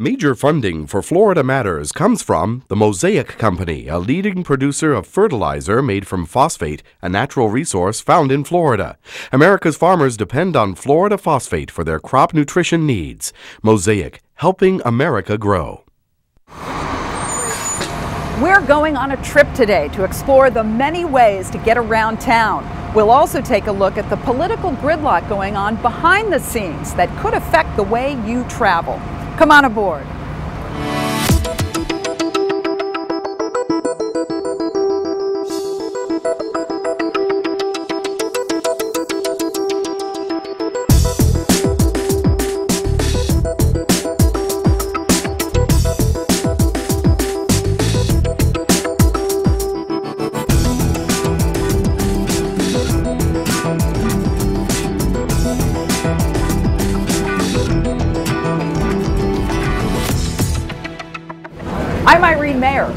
Major funding for Florida Matters comes from the Mosaic Company, a leading producer of fertilizer made from phosphate, a natural resource found in Florida. America's farmers depend on Florida phosphate for their crop nutrition needs. Mosaic, helping America grow. We're going on a trip today to explore the many ways to get around town. We'll also take a look at the political gridlock going on behind the scenes that could affect the way you travel. Come on aboard.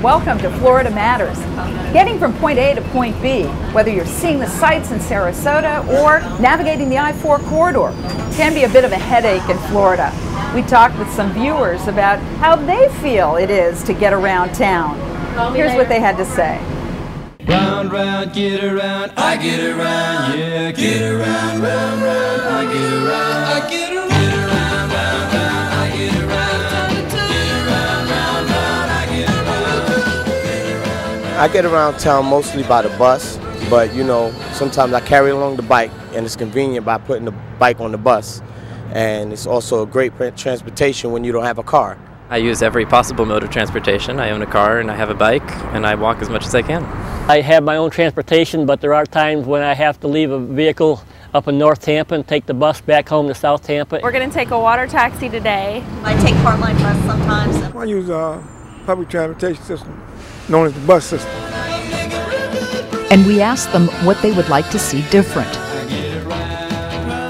Welcome to Florida Matters. Getting from point A to point B, whether you're seeing the sights in Sarasota or navigating the I-4 corridor, can be a bit of a headache in Florida. We talked with some viewers about how they feel it is to get around town. Here's what they had to say. Round, round, get around, I get around, yeah, get around, round, round, I get around, I get around, get around, round, round, I get around, get around, round, round, I get around. I get around town mostly by the bus, but you know, sometimes I carry along the bike, and it's convenient by putting the bike on the bus. And it's also a great transportation when you don't have a car. I use every possible mode of transportation. I own a car and I have a bike, and I walk as much as I can. I have my own transportation, but there are times when I have to leave a vehicle up in North Tampa and take the bus back home to South Tampa. We're going to take a water taxi today. I take Heartline bus sometimes. I use public transportation system known as the bus system. And we asked them what they would like to see different.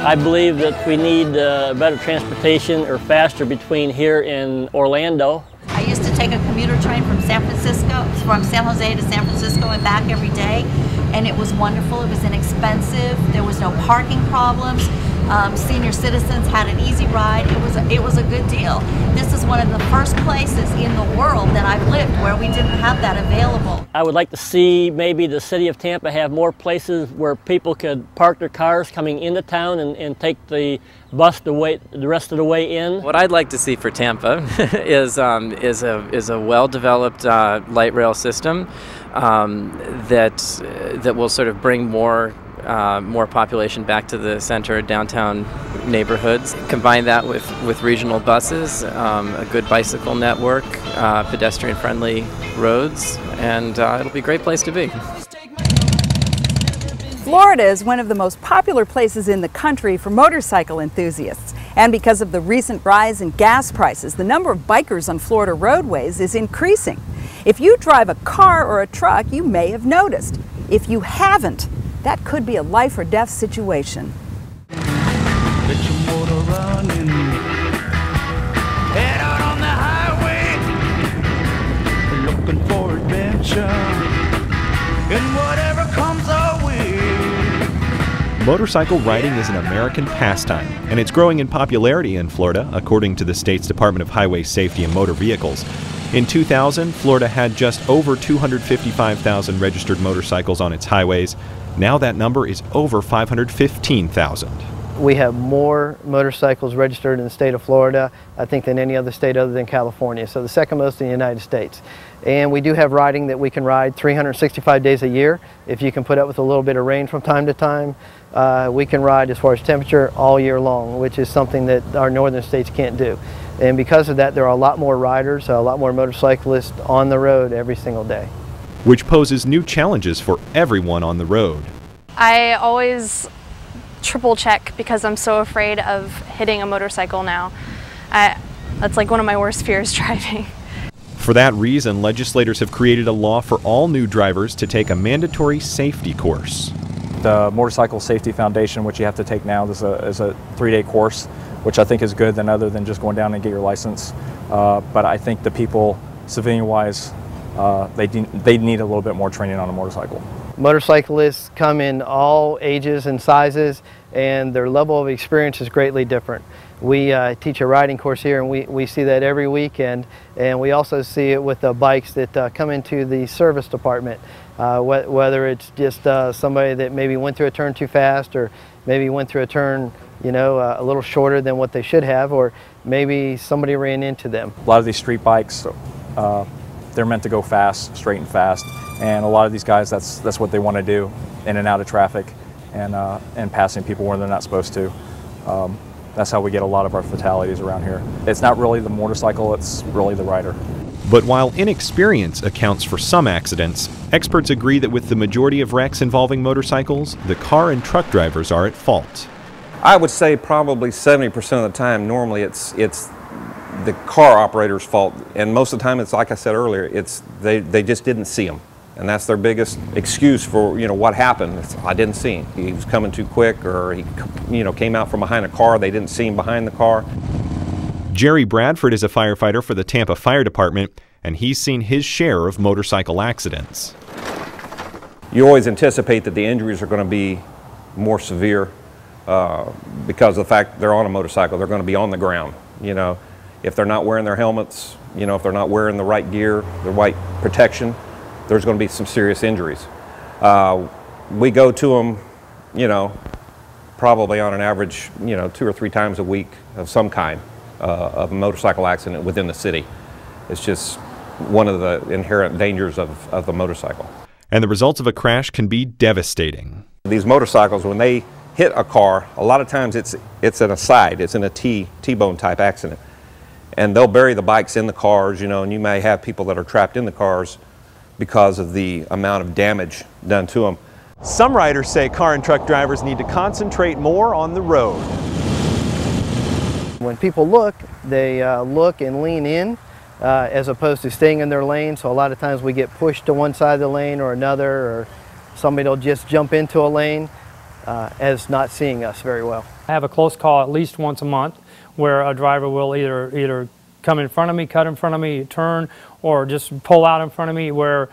I believe that we need better transportation or faster between here and Orlando. I used to take a commuter train from San Jose to San Francisco and back every day, and it was wonderful. It was inexpensive. There was no parking problems. Senior citizens had an easy ride. It was a good deal. This is one of the first places in the world that I've lived where we didn't have that available. I would like to see maybe the city of Tampa have more places where people could park their cars coming into town and take the bus the rest of the way in. What I'd like to see for Tampa is a well-developed light rail system that will sort of bring more population back to the center downtown neighborhoods. Combine that with regional buses, a good bicycle network, pedestrian-friendly roads, and it'll be a great place to be. Florida is one of the most popular places in the country for motorcycle enthusiasts. And because of the recent rise in gas prices, the number of bikers on Florida roadways is increasing. If you drive a car or a truck, you may have noticed. If you haven't, that could be a life or death situation. Get your motor running. Head out on the highway, looking for adventure, and whatever comes our way. Motorcycle riding is an American pastime, and it's growing in popularity in Florida, according to the state's Department of Highway Safety and Motor Vehicles. In 2000, Florida had just over 255,000 registered motorcycles on its highways. Now that number is over 515,000. We have more motorcycles registered in the state of Florida, I think, than any other state other than California, so the second most in the United States. And we do have riding that we can ride 365 days a year. If you can put up with a little bit of rain from time to time, we can ride as far as temperature all year long, which is something that our northern states can't do. And because of that, there are a lot more riders, a lot more motorcyclists on the road every single day. Which poses new challenges for everyone on the road. I always triple check because I'm so afraid of hitting a motorcycle now. That's like one of my worst fears, driving. For that reason, legislators have created a law for all new drivers to take a mandatory safety course. The Motorcycle Safety Foundation, which you have to take now, is a 3-day course, which I think is good other than just going down and get your license. But I think the people, civilian-wise, they need a little bit more training on a motorcycle. Motorcyclists come in all ages and sizes, and their level of experience is greatly different. We teach a riding course here, and we see that every weekend, and we also see it with the bikes that come into the service department, whether it's just somebody that maybe went through a turn too fast, or maybe went through a turn, you know, a little shorter than what they should have, or maybe somebody ran into them. A lot of these street bikes, they're meant to go fast, straight and fast, and a lot of these guys, that's what they want to do, in and out of traffic, and passing people where they're not supposed to. That's how we get a lot of our fatalities around here. It's not really the motorcycle, it's really the rider. But while inexperience accounts for some accidents, experts agree that with the majority of wrecks involving motorcycles, the car and truck drivers are at fault. I would say probably 70% of the time, normally it's the car operator's fault, and most of the time it's like I said earlier, they just didn't see him. And that's their biggest excuse for, you know, what happened. I didn't see him. He was coming too quick, or he, you know, came out from behind a car. They didn't see him behind the car. Jerry Bradford is a firefighter for the Tampa Fire Department, and he's seen his share of motorcycle accidents. You always anticipate that the injuries are going to be more severe because of the fact they're on a motorcycle. They're going to be on the ground. You know, if they're not wearing their helmets, you know, if they're not wearing the right gear, the right protection, there's going to be some serious injuries. We go to them, you know, probably on an average, you know, 2 or 3 times a week of some kind of a motorcycle accident within the city. It's just one of the inherent dangers of the motorcycle. And the results of a crash can be devastating. These motorcycles, when they hit a car, a lot of times it's in a side, it's in a T-bone type accident. And they'll bury the bikes in the cars, you know, and you may have people that are trapped in the cars because of the amount of damage done to them. Some riders say car and truck drivers need to concentrate more on the road. When people look, they look and lean in as opposed to staying in their lane. So a lot of times we get pushed to one side of the lane or another, or somebody will just jump into a lane as not seeing us very well. I have a close call at least once a month where a driver will either come in front of me, cut in front of me, turn, or just pull out in front of me where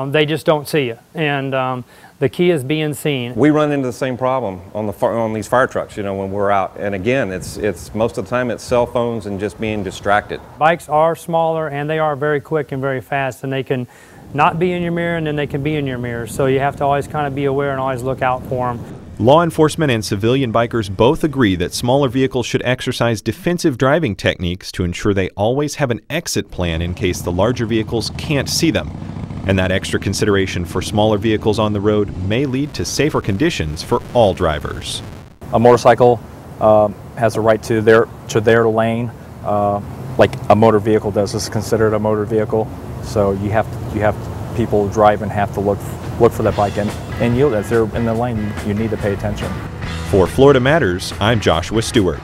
they just don't see you. And the key is being seen. We run into the same problem on these fire trucks, you know, when we're out. And again, it's most of the time it's cell phones and just being distracted. Bikes are smaller and they are very quick and very fast, and they can not be in your mirror and then they can be in your mirror. So you have to always kind of be aware and always look out for them. Law enforcement and civilian bikers both agree that smaller vehicles should exercise defensive driving techniques to ensure they always have an exit plan in case the larger vehicles can't see them. And that extra consideration for smaller vehicles on the road may lead to safer conditions for all drivers. A motorcycle has a right to their lane, like a motor vehicle does. It's considered a motor vehicle, so you have people driving have to look for that bike and yield. If they're in the lane, you need to pay attention. For Florida Matters, I'm Joshua Stewart.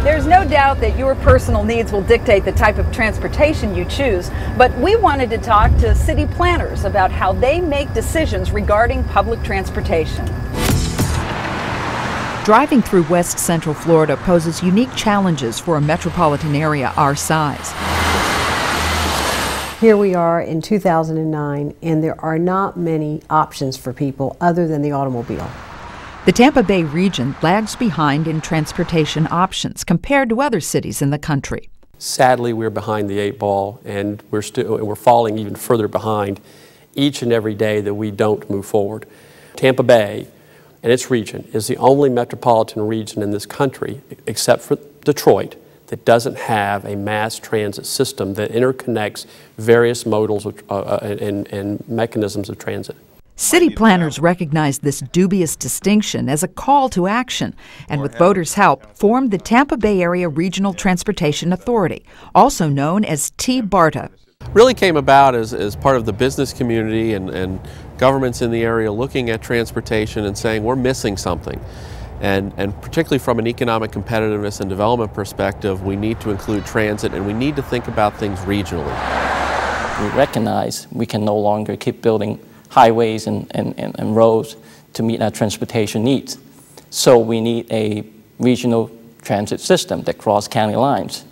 There's no doubt that your personal needs will dictate the type of transportation you choose, but we wanted to talk to city planners about how they make decisions regarding public transportation. Driving through West Central Florida poses unique challenges for a metropolitan area our size. Here we are in 2009, and there are not many options for people other than the automobile. The Tampa Bay region lags behind in transportation options compared to other cities in the country. Sadly, we're behind the 8 ball, and we're falling even further behind each and every day that we don't move forward. Tampa Bay and its region is the only metropolitan region in this country, except for Detroit, that doesn't have a mass transit system that interconnects various modals and mechanisms of transit. City planners recognize this dubious distinction as a call to action, and with voters' help, formed the Tampa Bay Area Regional Transportation Authority, also known as T-BARTA. Really came about as part of the business community and governments in the area looking at transportation and saying we're missing something. And particularly from an economic competitiveness and development perspective, we need to include transit, and we need to think about things regionally. We recognize we can no longer keep building highways and roads to meet our transportation needs. So we need a regional transit system that crosses county lines.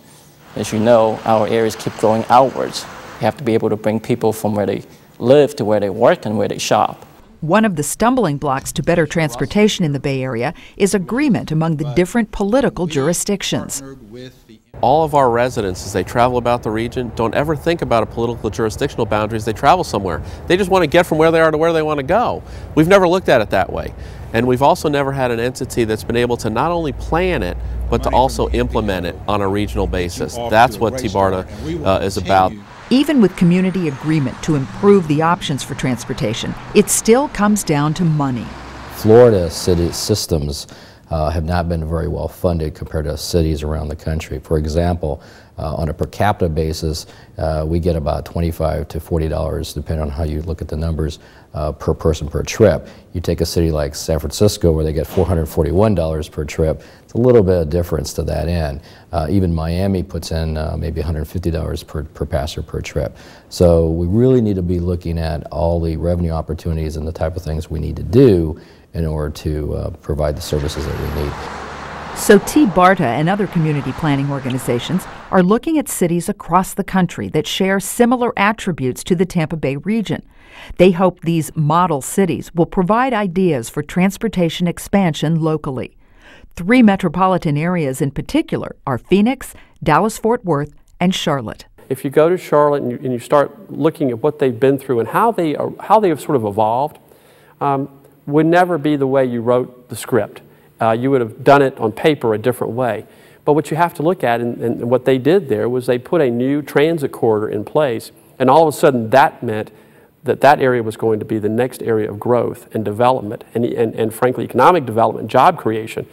As you know, our areas keep growing outwards. You have to be able to bring people from where they live to where they work and where they shop. One of the stumbling blocks to better transportation in the Bay Area is agreement among the different political jurisdictions. All of our residents, as they travel about the region, don't ever think about a political jurisdictional boundary as they travel somewhere. They just want to get from where they are to where they want to go. We've never looked at it that way. And we've also never had an entity that's been able to not only plan it, but to also implement it on a regional basis. That's what TBARTA is about. Even with community agreement to improve the options for transportation, it still comes down to money. Florida city systems have not been very well funded compared to cities around the country. For example, on a per capita basis, we get about $25 to $40, depending on how you look at the numbers, per person per trip. You take a city like San Francisco where they get $441 per trip, it's a little bit of difference to that end. Even Miami puts in maybe $150 per passenger per trip. So we really need to be looking at all the revenue opportunities and the type of things we need to do in order to provide the services that we need. So TBARTA and other community planning organizations are looking at cities across the country that share similar attributes to the Tampa Bay region. They hope these model cities will provide ideas for transportation expansion locally. 3 metropolitan areas in particular are Phoenix, Dallas-Fort Worth, and Charlotte. If you go to Charlotte and you start looking at what they've been through and how they have sort of evolved, would never be the way you wrote the script. You would have done it on paper a different way. But what you have to look at, and what they did there, was they put a new transit corridor in place, and all of a sudden that meant that that area was going to be the next area of growth and development, and frankly economic development, job creation.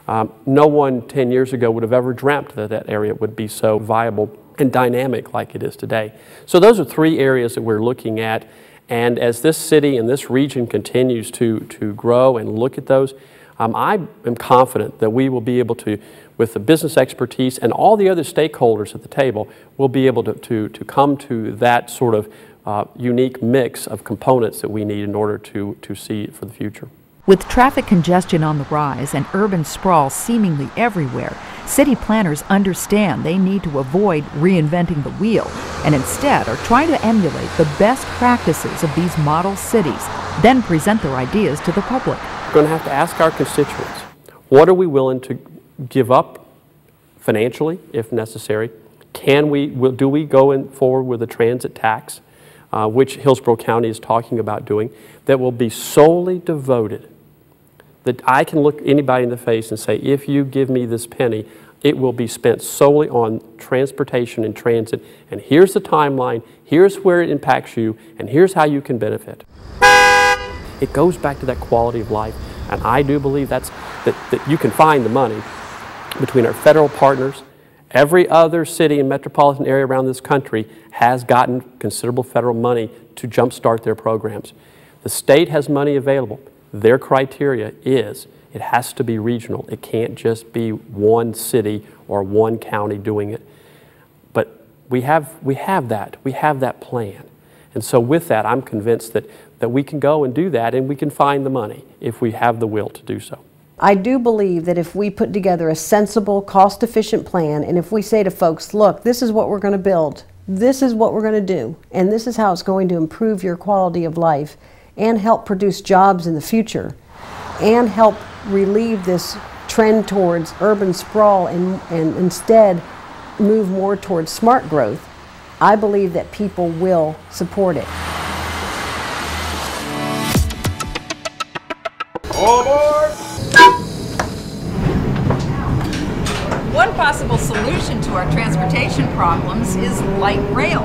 No one 10 years ago would have ever dreamt that that area would be so viable and dynamic like it is today. So those are 3 areas that we're looking at, and as this city and this region continues to grow and look at those, I am confident that we will be able to, with the business expertise and all the other stakeholders at the table, we'll be able to come to that sort of unique mix of components that we need in order to see it for the future. With traffic congestion on the rise and urban sprawl seemingly everywhere, city planners understand they need to avoid reinventing the wheel and instead are trying to emulate the best practices of these model cities, then present their ideas to the public. We're going to have to ask our constituents, what are we willing to give up financially if necessary? Do we go forward with a transit tax, which Hillsborough County is talking about doing, that will be solely devoted, that I can look anybody in the face and say, if you give me this penny, it will be spent solely on transportation and transit, and here's the timeline, here's where it impacts you, and here's how you can benefit. It goes back to that quality of life, and I do believe that you can find the money between our federal partners. Every other city and metropolitan area around this country has gotten considerable federal money to jumpstart their programs. The state has money available. Their criteria is it has to be regional. It can't just be one city or one county doing it. But we have that plan. And so with that, I'm convinced that we can go and do that, and we can find the money if we have the will to do so. I do believe that if we put together a sensible, cost-efficient plan, and if we say to folks, look, this is what we're going to build, this is what we're going to do, and this is how it's going to improve your quality of life and help produce jobs in the future and help relieve this trend towards urban sprawl and instead move more towards smart growth, I believe that people will support it. All aboard! One possible solution to our transportation problems is light rail.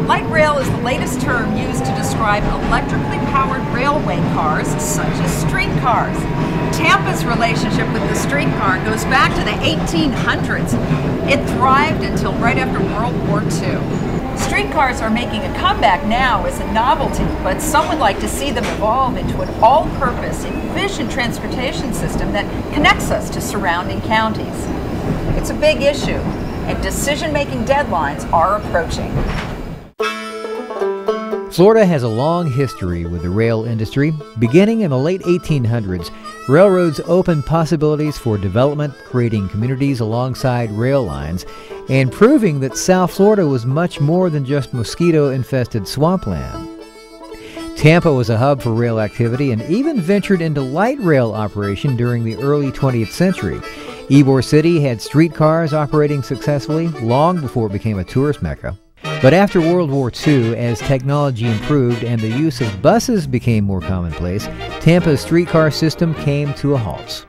Light rail is the latest term used to describe electrically powered railway cars, such as streetcars. Tampa's relationship with the streetcar goes back to the 1800s. It thrived until right after World War II. Streetcars are making a comeback now as a novelty, but some would like to see them evolve into an all-purpose, efficient transportation system that connects us to surrounding counties. It's a big issue, and decision-making deadlines are approaching. Florida has a long history with the rail industry. Beginning in the late 1800s, railroads opened possibilities for development, creating communities alongside rail lines, and proving that South Florida was much more than just mosquito-infested swampland. Tampa was a hub for rail activity and even ventured into light rail operation during the early 20th century. Ybor City had streetcars operating successfully long before it became a tourist mecca. But after World War II, as technology improved and the use of buses became more commonplace, Tampa's streetcar system came to a halt.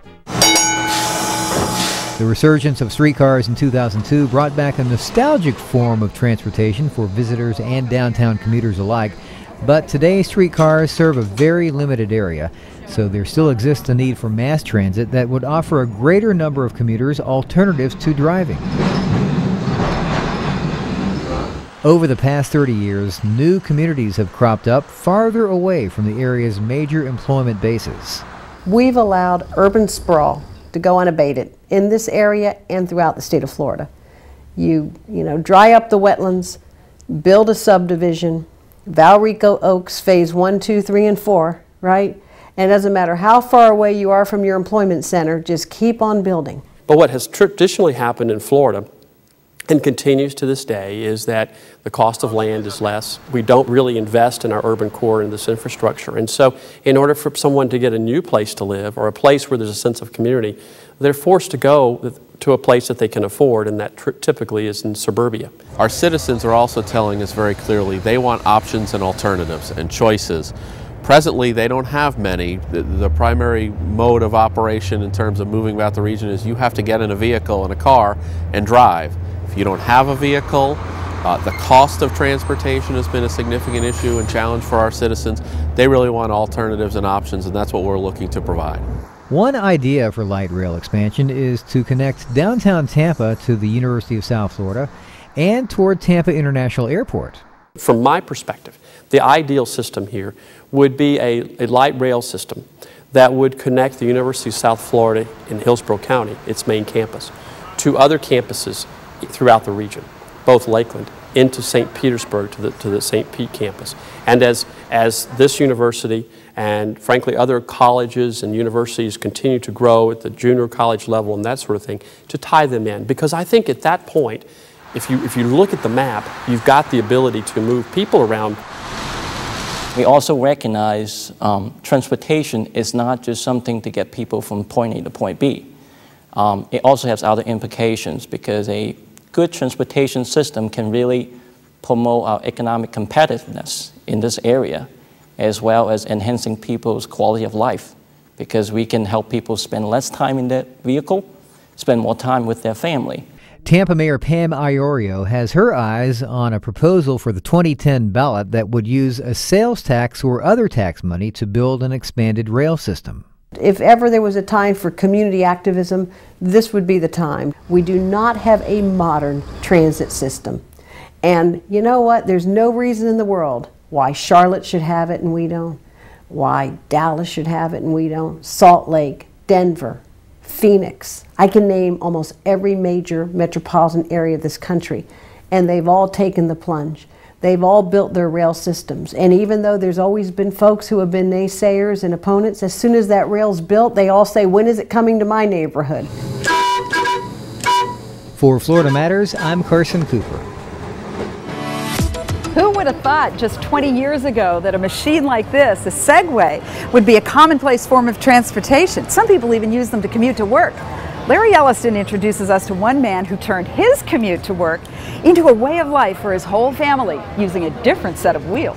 The resurgence of streetcars in 2002 brought back a nostalgic form of transportation for visitors and downtown commuters alike. But today, streetcars serve a very limited area, so there still exists a need for mass transit that would offer a greater number of commuters alternatives to driving. Over the past 30 years, new communities have cropped up farther away from the area's major employment bases. We've allowed urban sprawl to go unabated in this area and throughout the state of Florida. You dry up the wetlands, build a subdivision, Valrico Oaks Phase 1, 2, 3, and 4, right? And it doesn't matter how far away you are from your employment center, just keep on building. But what has traditionally happened in Florida and continues to this day is that the cost of land is less. We don't really invest in our urban core and this infrastructure. And so in order for someone to get a new place to live or a place where there's a sense of community, they're forced to go to a place that they can afford, and that typically is in suburbia. Our citizens are also telling us very clearly they want options and alternatives and choices. Presently, they don't have many. The primary mode of operation in terms of moving about the region is you have to get in a vehicle and a car and drive. If you don't have a vehicle, the cost of transportation has been a significant issue and challenge for our citizens. They really want alternatives and options, and that's what we're looking to provide. One idea for light rail expansion is to connect downtown Tampa to the University of South Florida and toward Tampa International Airport. From my perspective, the ideal system here would be a light rail system that would connect the University of South Florida in Hillsborough County, its main campus, to other campuses throughout the region, both Lakeland, into St. Petersburg to the St. Pete campus. And as this university and frankly other colleges and universities continue to grow at the junior college level and that sort of thing, to tie them in. Because I think at that point, if you look at the map, you've got the ability to move people around. We also recognize transportation is not just something to get people from point A to point B. It also has other implications because a good transportation system can really promote our economic competitiveness in this area, as well as enhancing people's quality of life, because we can help people spend less time in their vehicle, spend more time with their family. Tampa Mayor Pam Iorio has her eyes on a proposal for the 2010 ballot that would use a sales tax or other tax money to build an expanded rail system. If ever there was a time for community activism, this would be the time. We do not have a modern transit system. And you know what? There's no reason in the world why Charlotte should have it and we don't, why Dallas should have it and we don't, Salt Lake, Denver, Phoenix. I can name almost every major metropolitan area of this country, and they've all taken the plunge. They've all built their rail systems, and even though there's always been folks who have been naysayers and opponents, as soon as that rail's built, they all say, when is it coming to my neighborhood? For Florida Matters, I'm Carson Cooper. Who would have thought just 20 years ago that a machine like this, a Segway, would be a commonplace form of transportation? Some people even use them to commute to work. Larry Elliston introduces us to one man who turned his commute to work into a way of life for his whole family using a different set of wheels.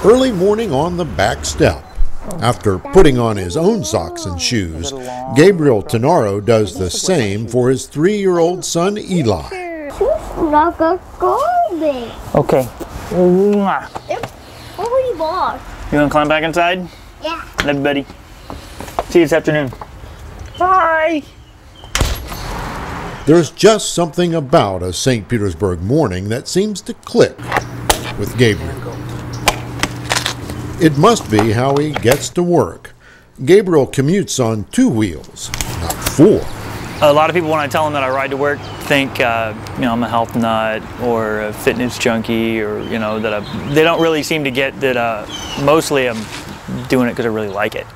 Early morning on the back step. After putting on his own socks and shoes, Gabriel Tenaro does the same for his 3-year-old son Eli. Like a garbage. Okay. What were you bought? You want to climb back inside? Yeah. Love you, buddy. See you this afternoon. Bye. There's just something about a St. Petersburg morning that seems to click with Gabriel. It must be how he gets to work. Gabriel commutes on 2 wheels, not 4. A lot of people, when I tell them that I ride to work, think I'm a health nut or a fitness junkie, or that they don't really seem to get that. Mostly, I'm doing it because I really like it.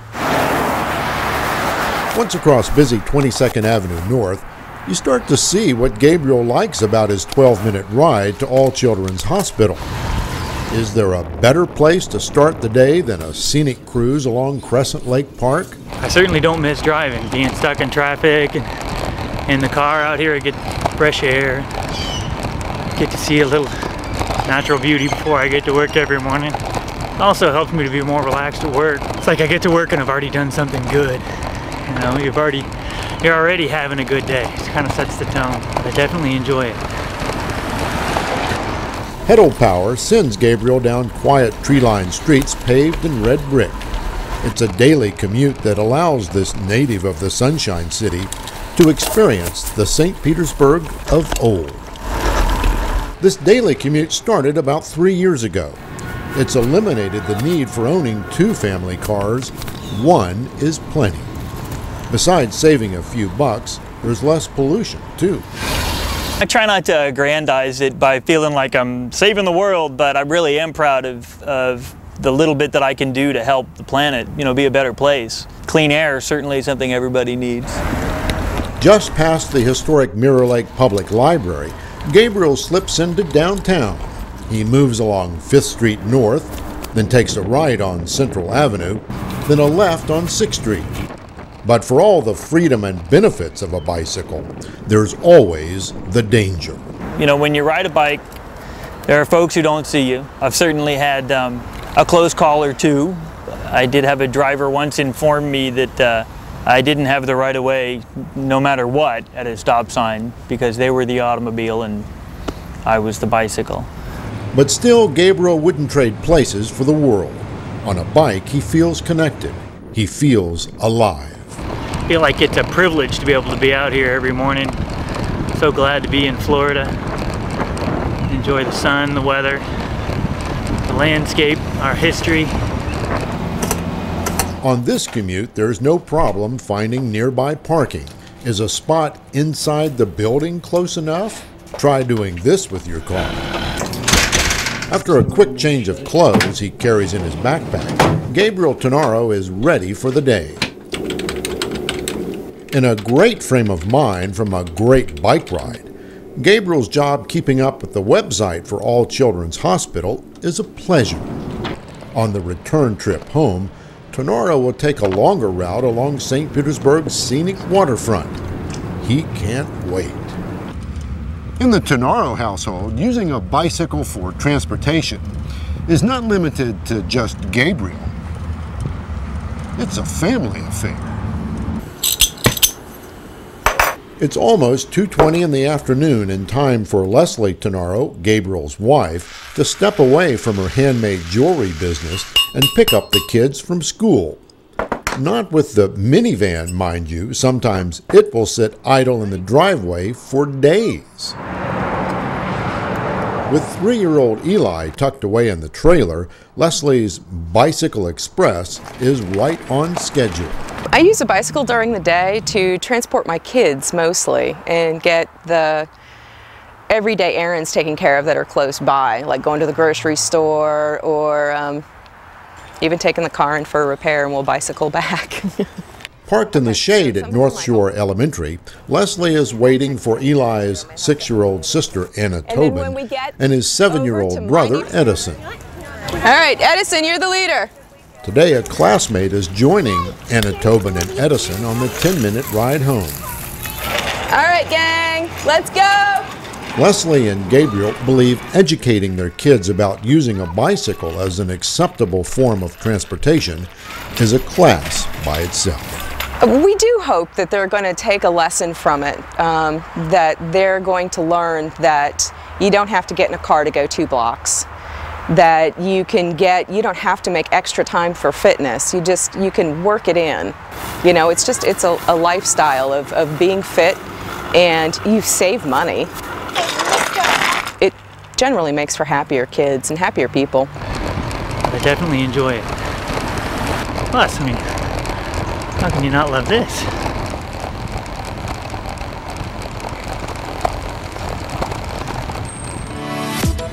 Once across busy 22nd Avenue North, you start to see what Gabriel likes about his 12-minute ride to All Children's Hospital. Is there a better place to start the day than a scenic cruise along Crescent Lake Park? I certainly don't miss driving, being stuck in traffic and in the car out here. I get fresh air, get to see a little natural beauty before I get to work every morning. It also helps me to be more relaxed at work. It's like I get to work and I've already done something good. You know, you're already having a good day. It kind of sets the tone. I definitely enjoy it. Pedal power sends Gabriel down quiet tree-lined streets paved in red brick. It's a daily commute that allows this native of the Sunshine City to experience the St. Petersburg of old. This daily commute started about 3 years ago. It's eliminated the need for owning 2 family cars. One is plenty. Besides saving a few bucks, there's less pollution, too. I try not to aggrandize it by feeling like I'm saving the world, but I really am proud of the little bit that I can do to help the planet, you know, be a better place. Clean air is certainly something everybody needs. Just past the historic Mirror Lake Public Library, Gabriel slips into downtown. He moves along 5th Street North, then takes a right on Central Avenue, then a left on 6th Street. But for all the freedom and benefits of a bicycle, there's always the danger. You know, when you ride a bike, there are folks who don't see you. I've certainly had a close call or two. I did have a driver once inform me that I didn't have the right of way no matter what at a stop sign because they were the automobile and I was the bicycle. But still, Gabriel wouldn't trade places for the world. On a bike, he feels connected. He feels alive. I feel like it's a privilege to be able to be out here every morning. So glad to be in Florida. Enjoy the sun, the weather, the landscape, our history. On this commute, there's no problem finding nearby parking. Is a spot inside the building close enough? Try doing this with your car. After a quick change of clothes he carries in his backpack, Gabriel Tenaro is ready for the day. In a great frame of mind from a great bike ride, Gabriel's job keeping up with the website for All Children's Hospital is a pleasure. On the return trip home, Tenaro will take a longer route along St. Petersburg's scenic waterfront. He can't wait. In the Tenaro household, using a bicycle for transportation is not limited to just Gabriel. It's a family affair. It's almost 2:20 in the afternoon and time for Leslie Tenaro, Gabriel's wife, to step away from her handmade jewelry business and pick up the kids from school. Not with the minivan, mind you. Sometimes it will sit idle in the driveway for days. With 3-year-old Eli tucked away in the trailer, Leslie's Bicycle Express is right on schedule. I use a bicycle during the day to transport my kids mostly and get the everyday errands taken care of that are close by, like going to the grocery store or even taking the car in for a repair and we'll bicycle back. Parked in the shade at North Shore Elementary, Leslie is waiting for Eli's 6-year-old sister Anna Tobin and his 7-year-old brother Edison. All right, Edison, you're the leader. Today, a classmate is joining Anna Tobin and Edison on the 10-minute ride home. All right, gang, let's go. Leslie and Gabriel believe educating their kids about using a bicycle as an acceptable form of transportation is a class by itself. We do hope that they're going to take a lesson from it, that they're going to learn that you don't have to get in a car to go 2 blocks. That you don't have to make extra time for fitness. You can work it in. You know, it's a lifestyle of being fit, and you save money. It generally makes for happier kids and happier people. I definitely enjoy it. Plus, I mean, how can you not love this?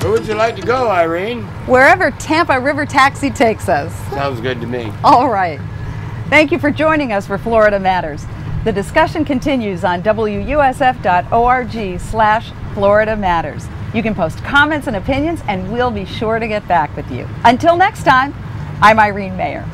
Where would you like to go, Irene? Wherever Tampa River Taxi takes us. Sounds good to me. All right. Thank you for joining us for Florida Matters. The discussion continues on WUSF.org/Florida Matters. You can post comments and opinions, and we'll be sure to get back with you. Until next time, I'm Irene Mayer.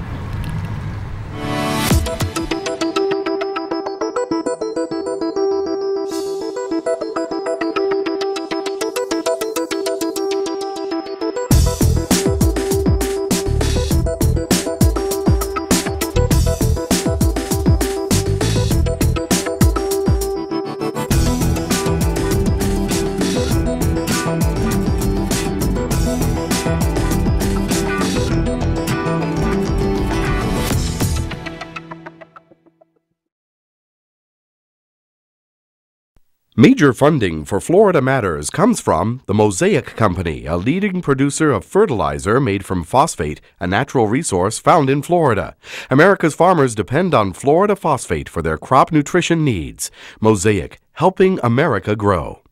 Major funding for Florida Matters comes from the Mosaic Company, a leading producer of fertilizer made from phosphate, a natural resource found in Florida. America's farmers depend on Florida phosphate for their crop nutrition needs. Mosaic, helping America grow.